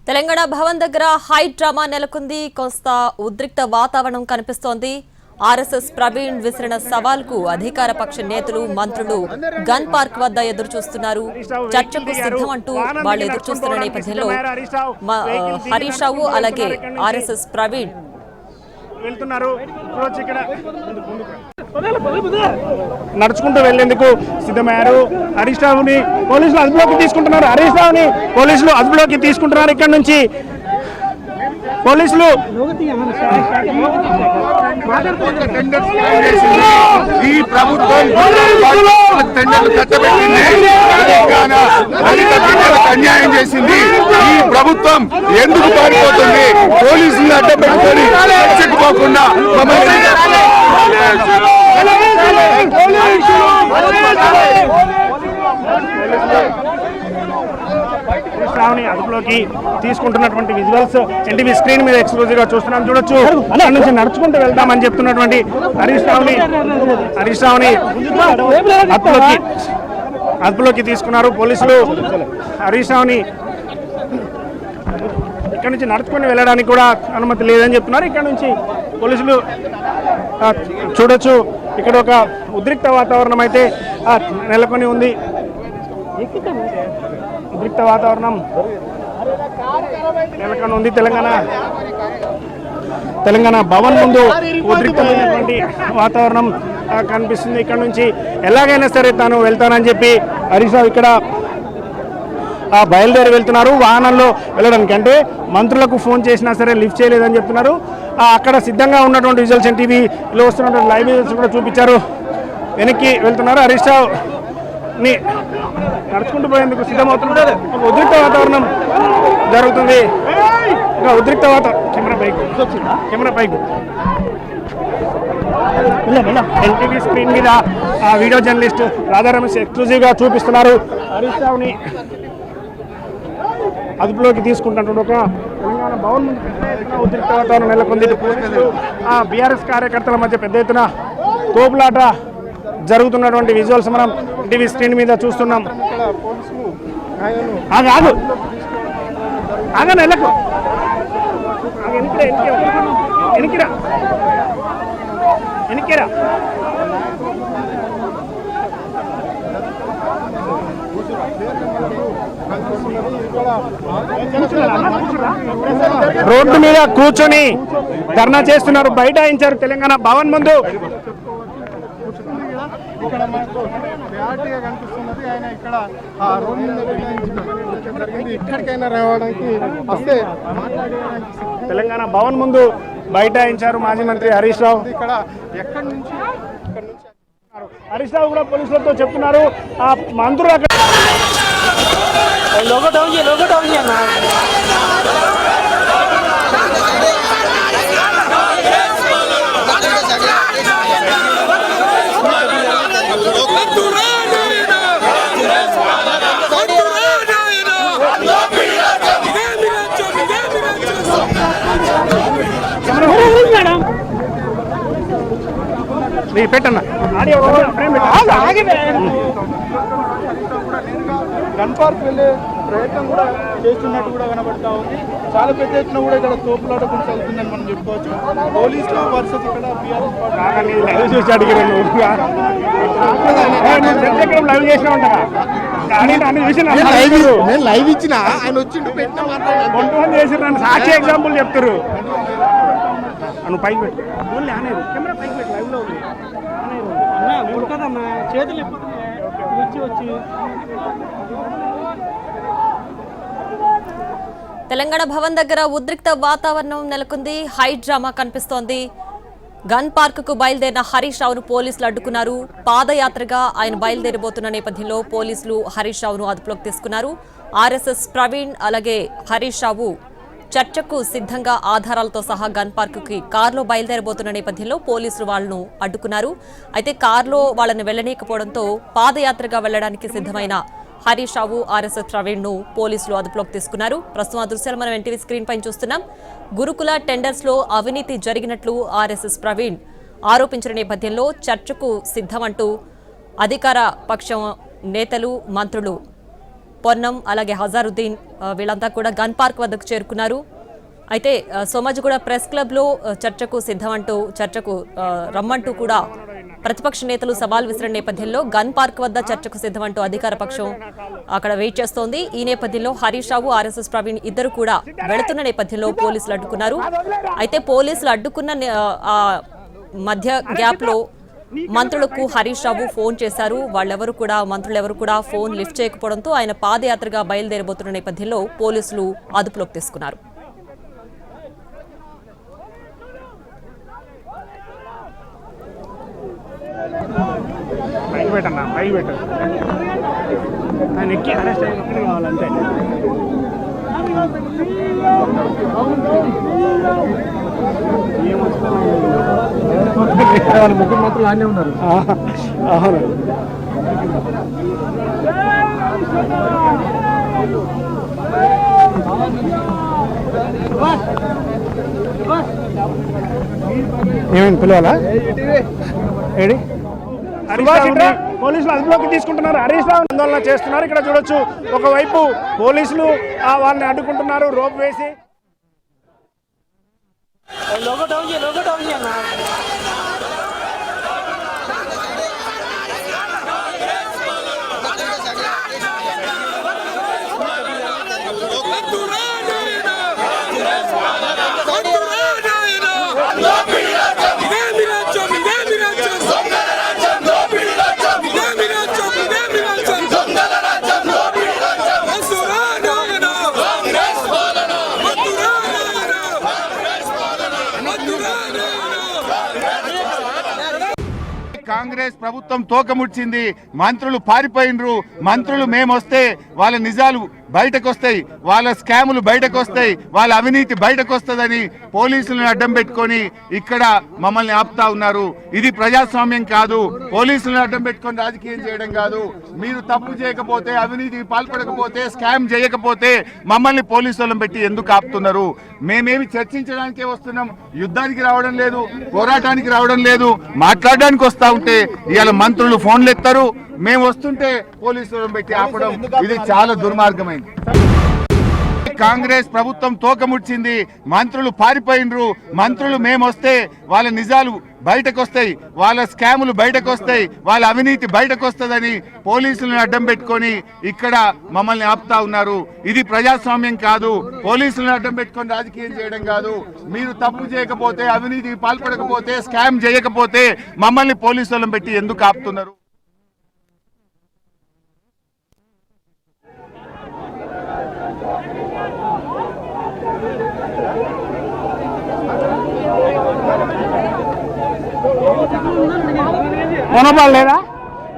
తెలంగాణ భవన్ దగ్గర high drama నెలకొంది. కొంత ఉద్రిక్త వాతావరణం కనిపిస్తోంది. ఆర్ఎస్ఎస్ ప్రవీణ్ విసిరిన సవాల్కు అధికార పక్ష నేతలు మంత్రులు గన్ పార్క్ వద్ద ఎదురు చూస్తున్నారు. చర్చకు సిద్ధం అంటూ వాళ్ళు ఎదురు చూస్తున్న నేపథ్యంలో హరీష్ రావు అలాగే ఆర్ఎస్ఎస్ ప్రవీణ్ వెళ్తున్నారు. నడుచుకుంటూ వెళ్లేందుకు సిద్ధమయ్యారు. హరీష్ రావుని పోలీసులు అదుపులోకి తీసుకుంటున్నారు. ఇక్కడ నుంచి పోలీసులు ఈ ప్రభుత్వం అన్యాయం చేసింది. ఈ ప్రభుత్వం ఎందుకు పారిపోతుంది? పోలీసులు అడ్డం పెట్టుకొని చెప్పుకోకుండా రావుని అదుపులోకి తీసుకుంటున్నటువంటి విజువల్స్ ఎన్టీవీ స్క్రీన్ మీద ఎక్స్క్లూజివ్ గా చూస్తున్నాం. చూడొచ్చు అక్కడి నుంచి నడుచుకుంటూ వెళ్దామని చెప్తున్నటువంటి హరీష్ రావుని అదుపులోకి తీసుకున్నారు పోలీసులు. హరీష్ రావుని ఇక్కడ నుంచి నడుచుకొని వెళ్ళడానికి కూడా అనుమతి లేదని చెప్తున్నారు. ఇక్కడ నుంచి పోలీసులు చూడొచ్చు ఇక్కడ ఒక ఉద్రిక్త వాతావరణం అయితే నెలకొని ఉంది. ఉద్రిక్త వాతావరణం నెలకొని ఉంది. తెలంగాణ భవన్ ముందు ఉద్రిక్తమైనటువంటి వాతావరణం కనిపిస్తుంది. ఇక్కడ నుంచి ఎలాగైనా సరే తాను వెళ్తానని చెప్పి హరీష్ రావు ఇక్కడ బయలుదేరి వెళ్తున్నారు. వాహనంలో వెళ్ళడానికి అంటే మంత్రులకు ఫోన్ చేసినా సరే లిఫ్ట్ చేయలేదని చెప్తున్నారు. అక్కడ సిద్ధంగా ఉన్నటువంటి విజువల్స్ టీవీలో వస్తున్నటువంటి లైవ్ విజువల్స్ కూడా చూపించారు. వెనక్కి వెళ్తున్నారు. హరీష్ రావుని నడుచుకుంటూ పోయేందుకు సిద్ధమవుతున్నారు. ఒక ఉద్రిక్త వాతావరణం జరుగుతుంది. ఒక ఉద్రిక్త కెమెరా పైకి ఎన్టీవీ స్క్రీన్ మీద వీడియో జర్నలిస్ట్ రాధా రమేష్ ఎక్స్క్లూజివ్గా చూపిస్తున్నారు. హరీష్ రావుని అదుపులోకి తీసుకుంటున్నటువంటి ఒక తెలంగాణ భవన్ ముందు పెద్ద ఎత్తున ఉద్రిక్త వాతావరణం నెలకొంది. బీఆర్ఎస్ కార్యకర్తల మధ్య పెద్ద ఎత్తున తోపులాట జరుగుతున్నటువంటి విజువల్స్ మనం టీవీ స్క్రీన్ మీద చూస్తున్నాం. ఎనికిరా రోడ్డు మీద కూర్చొని ధర్నా చేస్తున్నారు. బైఠాయించారు తెలంగాణ భవన్ ముందు. ఇక్కడ మనకు క్లారిటీగా కనిపిస్తున్నది. ఆయన ఇక్కడ రోడ్ మీద జరిగింది. ఇక్కడికైనా రావడానికి వస్తే మాట్లాడడానికి తెలంగాణ భవన్ ముందు బైఠాయించారు మాజీ మంత్రి హరీష్ రావు. ఇక్కడ ఎక్కడి నుంచి హరీష్ రావు కూడా పోలీసులతో చెప్తున్నారు. ఆ మంత్రులు అక్కడ పెట్టన్నా గన్ పార్క్ వెళ్ళే ప్రయత్నం కూడా చేస్తున్నట్టు కూడా కనబడతా ఉంది. చాలా పెద్ద ఎత్తున కూడా ఇక్కడ తోపులాట కొనసాగుతుందని మనం చెప్పుకోవచ్చు. పోలీసులు వర్సెస్ ఇక్కడ లైవ్ ఇచ్చిన ఆయన వచ్చిండు పెట్టిన మాట్లాడారు. సాక్షి ఎగ్జాంపుల్ చెప్తారు. నువ్వు పైకి పెట్టు కెమెరా పైకి పెట్టు. లైవ్ లో ఉంది చేతులు వచ్చి తెలంగాణ భవన్ దగ్గర ఉద్రిక్త వాతావరణం నెలకొంది. హై డ్రామా కనిపిస్తోంది. గన్ పార్క్ కు బయలుదేరిన హరీష్ రావును పోలీసులు అడ్డుకున్నారు. పాదయాత్రగా ఆయన బయలుదేరబోతున్న నేపథ్యంలో పోలీసులు హరీష్ రావును అదుపులోకి తీసుకున్నారు. ఆర్ఎస్ఎస్ ప్రవీణ్ అలాగే హరీష్ రావు చర్చకు సిద్ధంగా ఆధారాలతో సహా గన్ పార్క్ కి కారులో బయలుదేరబోతున్న నేపథ్యంలో పోలీసులు వాళ్లను అడ్డుకున్నారు. అయితే కారులో వాళ్ళని వెళ్లనీయకపోవడంతో పాదయాత్రగా వెళ్లడానికి సిద్ధమైన హరీష్ రావు ఆర్ఎస్ఎస్ ప్రవీణ్ ను పోలీసులు అదుపులోకి తీసుకున్నారు. ప్రస్తుతం ఆ దృశ్యాలు మనం ఎన్టీవీ స్క్రీన్ పైన చూస్తున్నాం. గురుకుల టెండర్స్ లో అవినీతి జరిగినట్లు ఆర్ఎస్ఎస్ ప్రవీణ్ ఆరోపించిన నేపథ్యంలో చర్చకు సిద్ధమంటూ అధికార పక్షం నేతలు మంత్రులు పొన్నం అలాగే హజారుద్దీన్ వీళ్ళంతా కూడా గన్ పార్క్ వద్దకు చేరుకున్నారు. అయితే సోమాజిగూడ ప్రెస్ క్లబ్లో చర్చకు సిద్ధమంటూ చర్చకు రమ్మంటూ కూడా ప్రతిపక్ష నేతలు సవాల్ విసిరిన నేపథ్యంలో గన్ పార్క్ వద్ద చర్చకు సిద్ధమంటూ అధికార పక్షం అక్కడ వెయిట్ చేస్తోంది. ఈ నేపథ్యంలో హరీష్ రావు, ఆర్ఎస్ఎస్ ప్రవీణ్ ఇద్దరు కూడా వెళుతున్న నేపథ్యంలో పోలీసులు అడ్డుకున్నారు. అయితే పోలీసులు అడ్డుకున్న మధ్య గ్యాప్ లో మంత్రులకు హరీష్ రావు ఫోన్ చేశారు. మంత్రులు ఎవరు కూడా ఫోన్ లిఫ్ట్ చేయకపోవడంతో ఆయన పాదయాత్రగా బయలుదేరబోతున్న నేపథ్యంలో పోలీసులు అదుపులోకి తీసుకున్నారు. బైక్ పెట్టన్నా, బైక్ పెట్ట ఆయన ఎక్కి అరెస్ట్ అయినప్పుడు కావాలంటే ముగ్గురు మాత్రం ఆనే ఉన్నారు. అవును, ఏమైంది పిలవాలా? ఏడి పోలీసులు అదుపులోకి తీసుకుంటున్నారు. హరీష్ రావు ఆందోళన చేస్తున్నారు. ఇక్కడ చూడొచ్చు, ఒకవైపు పోలీసులు వాళ్ళని అడ్డుకుంటున్నారు రోప్ వేసి. కాంగ్రెస్ ప్రభుత్వం తోకముడ్చింది. మంత్రులు పారిపోయినరు. మంత్రులు మేమొస్తే వాళ్ళ నిజాలు బయటకు వస్తాయి, వాళ్ళ స్కాములు బయటకు వస్తాయి, వాళ్ళ అవినీతి బయటకు వస్తుందని పోలీసులను అడ్డం పెట్టుకొని ఇక్కడ మమ్మల్ని ఆపుతా ఉన్నారు. ఇది ప్రజాస్వామ్యం కాదు. పోలీసులను అడ్డం పెట్టుకొని రాజకీయం చేయడం కాదు. మీరు తప్పు చేయకపోతే, అవినీతికి పాల్పడకపోతే, స్కామ్ చేయకపోతే మమ్మల్ని పోలీసులను పెట్టి ఎందుకు ఆపుతున్నారు? మేమేమి చర్చించడానికే వస్తున్నాం, యుద్ధానికి రావడం లేదు, పోరాటానికి రావడం లేదు. మాట్లాడడానికి వస్తా ఉంటే ఇవాళ మంత్రులు ఫోన్లు ఎత్తారు, మేము వస్తుంటే పోలీసులను పెట్టి ఆపడం ఇది చాలా దుర్మార్గమైంది. కాంగ్రెస్ ప్రభుత్వం తోకముడ్చింది. మంత్రులు పారిపోయినరు. మంత్రులు మేమొస్తే వాళ్ళ నిజాలు బయటకు వస్తాయి, వాళ్ళ స్కాములు బయటకు వస్తాయి, వాళ్ళ అవినీతి బయటకు వస్తుందని పోలీసులను అడ్డం పెట్టుకొని ఇక్కడ మమ్మల్ని ఆపుతా ఉన్నారు. ఇది ప్రజాస్వామ్యం కాదు. పోలీసులను అడ్డం పెట్టుకొని రాజకీయం చేయడం కాదు. మీరు తప్పు చేయకపోతే, అవినీతికి పాల్పడకపోతే, స్కామ్ చేయకపోతే మమ్మల్ని పోలీసులను పెట్టి ఎందుకు ఆపుతున్నారు? మనోబాల్ లేదా?